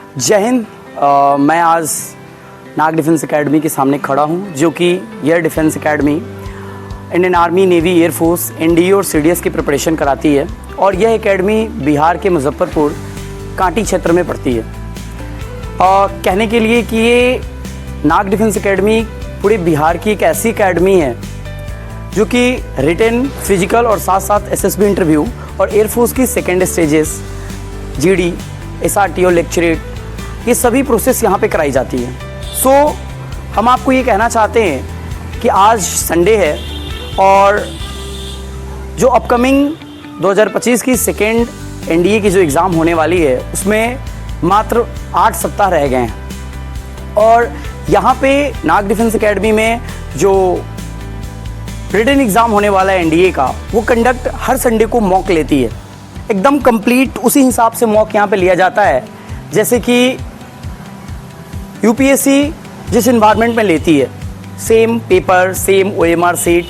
जय हिंद। मैं आज नाग डिफेंस एकेडमी के सामने खड़ा हूं, जो कि air defence academy Indian army, navy, air force, NDA और सीडीएस की प्रिपरेशन कराती है। और यह एकेडमी बिहार के मुजफ्फरपुर कांटी क्षेत्र में पड़ती है। कहने के लिए कि ये नाग डिफेंस एकेडमी पूरे बिहार की एक ऐसी एकेडमी है जो कि रिटन, फिजिकल और साथ साथ एसएसबी इंटरव्यू और एयरफोर्स की सेकेंड स्टेजेस, जीडी, एसआरटीओ, लेक्चरेट, ये सभी प्रोसेस यहाँ पे कराई जाती है। सो हम आपको ये कहना चाहते हैं कि आज संडे है और जो अपकमिंग 2025 की सेकेंड एनडीए की जो एग्ज़ाम होने वाली है उसमें मात्र 8 सप्ताह रह गए हैं। और यहाँ पे नाग डिफेंस एकेडमी में जो रिटन एग्ज़ाम होने वाला है एनडीए का, वो कंडक्ट हर संडे को मॉक लेती है। एकदम कंप्लीट उसी हिसाब से मॉक यहाँ पे लिया जाता है जैसे कि यूपीएससी जिस इन्वायरमेंट में लेती है। Same paper, same OMR sheet,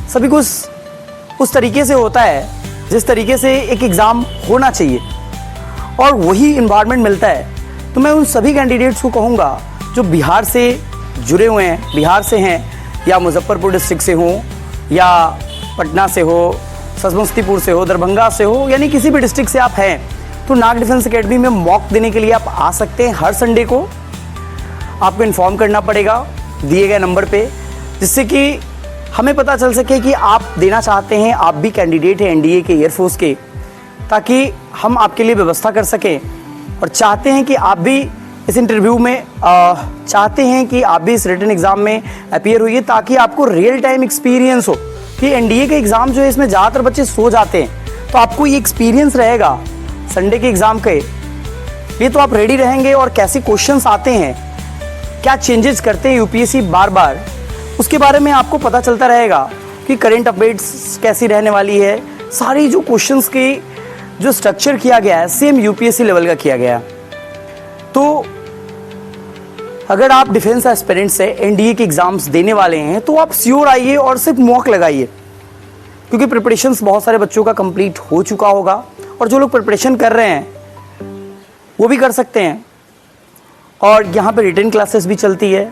सभी कुछ उस तरीके से होता है जिस तरीके से एक एग्ज़ाम होना चाहिए और वही इन्वायरमेंट मिलता है। तो मैं उन सभी कैंडिडेट्स को कहूँगा जो बिहार से जुड़े हुए हैं, बिहार से हैं या मुजफ्फरपुर डिस्ट्रिक्ट से हो या पटना से हो, समस्तीपुर से हो, दरभंगा से हो, यानी किसी भी डिस्ट्रिक्ट से आप हैं, तो नाग डिफेंस एकेडमी में मॉक देने के लिए आप आ सकते हैं। हर संडे को आपको इन्फॉर्म करना पड़ेगा दिए गए नंबर पे, जिससे कि हमें पता चल सके कि आप देना चाहते हैं, आप भी कैंडिडेट हैं एनडीए के, एयरफोर्स के, ताकि हम आपके लिए व्यवस्था कर सकें। और चाहते हैं कि आप भी इस इंटरव्यू में चाहते हैं कि आप भी इस रिटन एग्ज़ाम में अपीयर होइए, ताकि आपको रियल टाइम एक्सपीरियंस हो कि एनडीए का एग्ज़ाम जो है इसमें ज़्यादातर बच्चे सो जाते हैं, तो आपको ये एक्सपीरियंस रहेगा संडे के एग्ज़ाम के लिए। तो आप रेडी रहेंगे और कैसे क्वेश्चंस आते हैं, क्या चेंजेस करते हैं यूपीएससी बार बार, उसके बारे में आपको पता चलता रहेगा कि करंट अपडेट्स कैसी रहने वाली है। सारी जो क्वेश्चंस के जो स्ट्रक्चर किया गया है सेम यूपीएससी लेवल का किया गया है। तो अगर आप डिफेंस एस्पिरेंट से एनडीए के एग्ज़ाम्स देने वाले हैं तो आप श्योर आइए और सिर्फ मॉक लगाइए, क्योंकि प्रिपरेशंस बहुत सारे बच्चों का कंप्लीट हो चुका होगा और जो लोग प्रिपरेशन कर रहे हैं वो भी कर सकते हैं। और यहाँ पे रिटन क्लासेस भी चलती है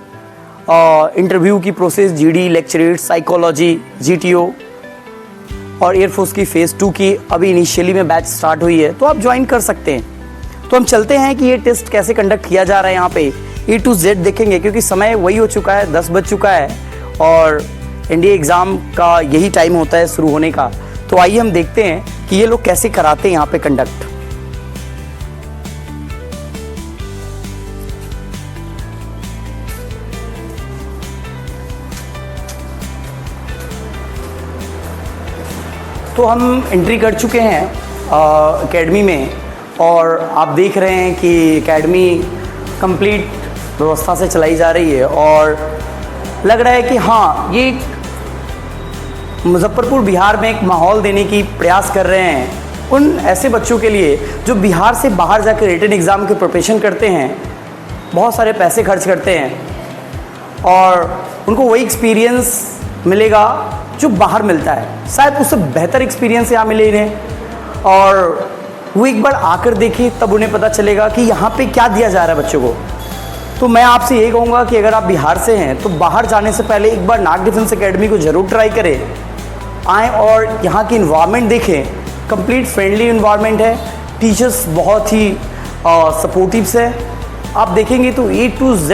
और इंटरव्यू की process, GD, lecturette, psychology, GTO और एयरफोर्स की फ़ेज़ 2 की अभी इनिशियली में बैच स्टार्ट हुई है, तो आप ज्वाइन कर सकते हैं। तो हम चलते हैं कि ये टेस्ट कैसे कंडक्ट किया जा रहा है। यहाँ पे A to Z देखेंगे, क्योंकि समय वही हो चुका है, 10 बज चुका है और एनडीए एग्ज़ाम का यही टाइम होता है शुरू होने का। तो आइए हम देखते हैं कि ये लोग कैसे कराते हैं यहाँ पे कंडक्ट। तो हम एंट्री कर चुके हैं एकेडमी में और आप देख रहे हैं कि एकेडमी कंप्लीट व्यवस्था से चलाई जा रही है और लग रहा है कि हाँ, ये मुजफ्फरपुर बिहार में एक माहौल देने की प्रयास कर रहे हैं उन ऐसे बच्चों के लिए जो बिहार से बाहर जाकर रिटन एग्ज़ाम की प्रिपरेशन करते हैं, बहुत सारे पैसे खर्च करते हैं और उनको वही एक्सपीरियंस मिलेगा जो बाहर मिलता है। शायद उससे बेहतर एक्सपीरियंस यहाँ मिले इन्हें और वो एक बार आकर देखें, तब उन्हें पता चलेगा कि यहाँ पे क्या दिया जा रहा है बच्चों को। तो मैं आपसे यही कहूँगा कि अगर आप बिहार से हैं तो बाहर जाने से पहले एक बार नाग डिफेंस एकेडमी को ज़रूर ट्राई करें, आएँ और यहाँ की इन्वायरमेंट देखें। कंप्लीट फ्रेंडली इन्वायरमेंट है, टीचर्स बहुत ही सपोर्टिव है। आप देखेंगे तो A to Z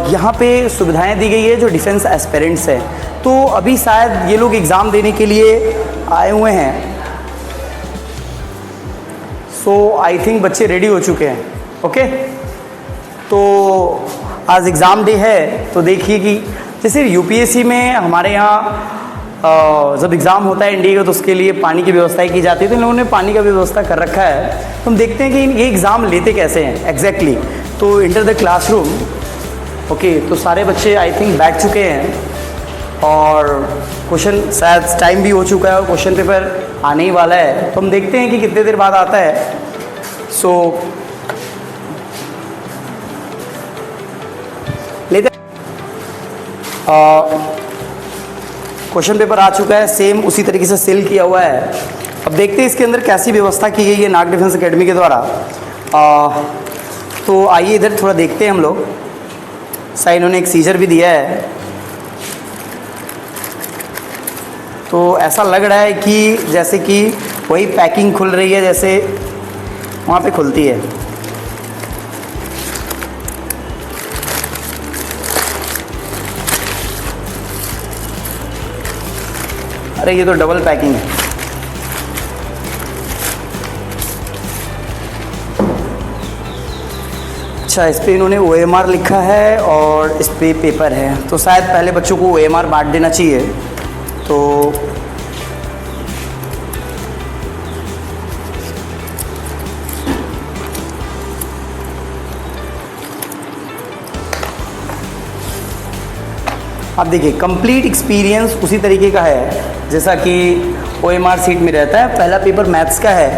यहाँ पे सुविधाएं दी गई है जो डिफेंस एस्पिरेंट्स हैं। तो अभी शायद ये लोग एग्ज़ाम देने के लिए आए हुए हैं। सो आई थिंक बच्चे रेडी हो चुके हैं। ओके, तो आज एग्ज़ाम डे है, तो देखिए कि जैसे यूपीएससी में हमारे यहाँ जब एग्ज़ाम होता है एनडीए का तो उसके लिए पानी की व्यवस्थाएं की जाती है, तो इन लोगों ने पानी का भी व्यवस्था कर रखा है। तो हम देखते हैं कि ये एग्ज़ाम लेते कैसे हैं एग्जैक्टली। तो इंटर द क्लासरूम। ओके, तो सारे बच्चे आई थिंक बैठ चुके हैं और क्वेश्चन शायद टाइम भी हो चुका है और क्वेश्चन पेपर आने ही वाला है। तो हम देखते हैं कि कितने देर बाद आता है। सो लेते क्वेश्चन पेपर आ चुका है, सेम उसी तरीके से सील किया हुआ है। अब देखते हैं इसके अंदर कैसी व्यवस्था की गई है नाग डिफेंस एकेडमी के द्वारा तो आइए इधर थोड़ा देखते हैं हम लोग। सा इन्होंने एक सीजर भी दिया है, तो ऐसा लग रहा है कि जैसे कि वही पैकिंग खुल रही है जैसे वहाँ पे खुलती है। अरे ये तो डबल पैकिंग है। अच्छा, इस पे इन्होंने OMR लिखा है और इस पे पेपर है, तो शायद पहले बच्चों को OMR बांट देना चाहिए। तो आप देखिए कंप्लीट एक्सपीरियंस उसी तरीके का है जैसा कि OMR सीट में रहता है। पहला पेपर मैथ्स का है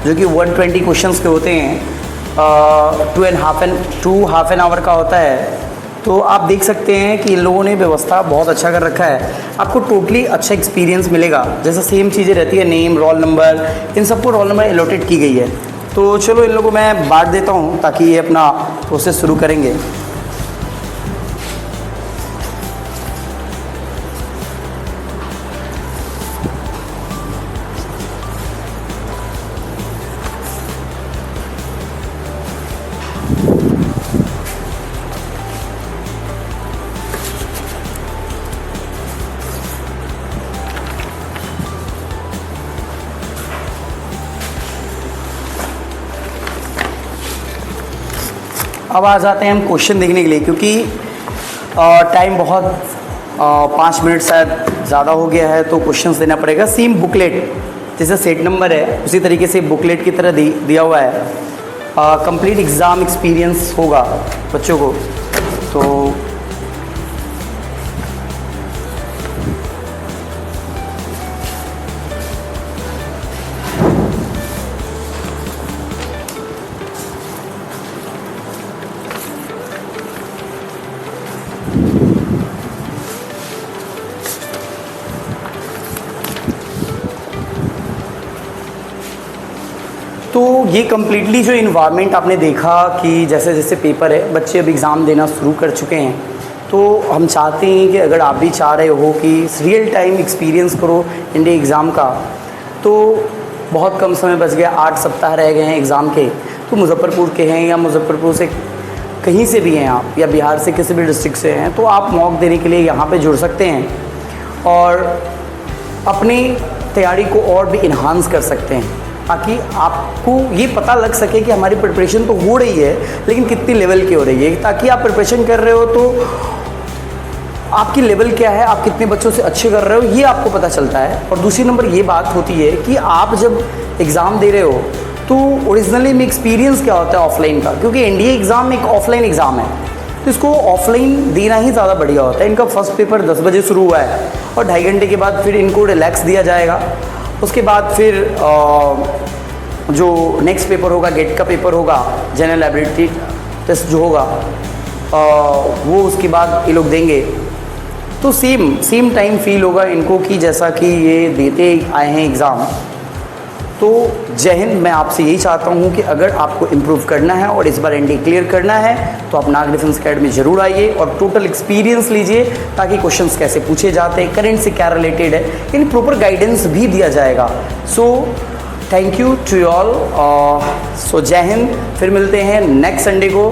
जो कि 120 क्वेश्चंस के होते हैं, 2 हाफ एन आवर का होता है। तो आप देख सकते हैं कि इन लोगों ने व्यवस्था बहुत अच्छा कर रखा है, आपको टोटली अच्छा एक्सपीरियंस मिलेगा। जैसा सेम चीज़ें रहती है, नेम, रोल नंबर, इन सबको रोल नंबर अलॉटेड की गई है। तो चलो इन लोगों को मैं बांट देता हूँ ताकि ये अपना प्रोसेस शुरू करेंगे। अब आ जाते हैं हम क्वेश्चन देखने के लिए, क्योंकि टाइम बहुत 5 मिनट शायद ज़्यादा हो गया है, तो क्वेश्चंस देना पड़ेगा। सेम बुकलेट जैसे सेट नंबर है उसी तरीके से बुकलेट की तरह दिया हुआ है। कंप्लीट एग्ज़ाम एक्सपीरियंस होगा बच्चों को। तो ये कम्प्लीटली जो इन्वायरमेंट आपने देखा कि जैसे जैसे पेपर है, बच्चे अब एग्ज़ाम देना शुरू कर चुके हैं। तो हम चाहते हैं कि अगर आप भी चाह रहे हो कि रियल टाइम एक्सपीरियंस करो इंडिया एग्ज़ाम का, तो बहुत कम समय बच गया, 8 सप्ताह रह गए हैं एग्ज़ाम के। तो मुजफ्फरपुर के हैं या मुजफ्फरपुर से कहीं से भी हैं आप, या बिहार से किसी भी डिस्ट्रिक्ट से हैं, तो आप मॉक देने के लिए यहाँ पे जुड़ सकते हैं और अपनी तैयारी को और भी इन्हांस कर सकते हैं, ताकि आपको ये पता लग सके कि हमारी प्रिपरेशन तो हो रही है लेकिन कितनी लेवल की हो रही है। ताकि आप प्रिपरेशन कर रहे हो तो आपकी लेवल क्या है, आप कितने बच्चों से अच्छे कर रहे हो, ये आपको पता चलता है। और दूसरी नंबर ये बात होती है कि आप जब एग्ज़ाम दे रहे हो तो ओरिजिनली में एक्सपीरियंस क्या होता है ऑफलाइन का, क्योंकि एनडीए एग्ज़ाम एक ऑफलाइन एग्ज़ाम है, तो इसको ऑफलाइन देना ही ज़्यादा बढ़िया होता है। इनका फर्स्ट पेपर 10 बजे शुरू हुआ है और 2.5 घंटे के बाद फिर इनको रिलैक्स दिया जाएगा। उसके बाद फिर जो नेक्स्ट पेपर होगा, गेट का पेपर होगा, जनरल एबिलिटी टेस्ट जो होगा वो उसके बाद ये लोग देंगे। तो सेम टाइम फील होगा इनको कि जैसा कि ये देते आए हैं एग्ज़ाम। तो जय हिंद। मैं आपसे यही चाहता हूँ कि अगर आपको इम्प्रूव करना है और इस बार एनडीए क्लियर करना है तो आप नाग डिफेंस अकेडमी ज़रूर आइए और टोटल एक्सपीरियंस लीजिए, ताकि क्वेश्चंस कैसे पूछे जाते हैं, करंट से क्या रिलेटेड है, इन प्रॉपर गाइडेंस भी दिया जाएगा। So thank you to all. So जय हिंद। फिर मिलते हैं नेक्स्ट संडे को।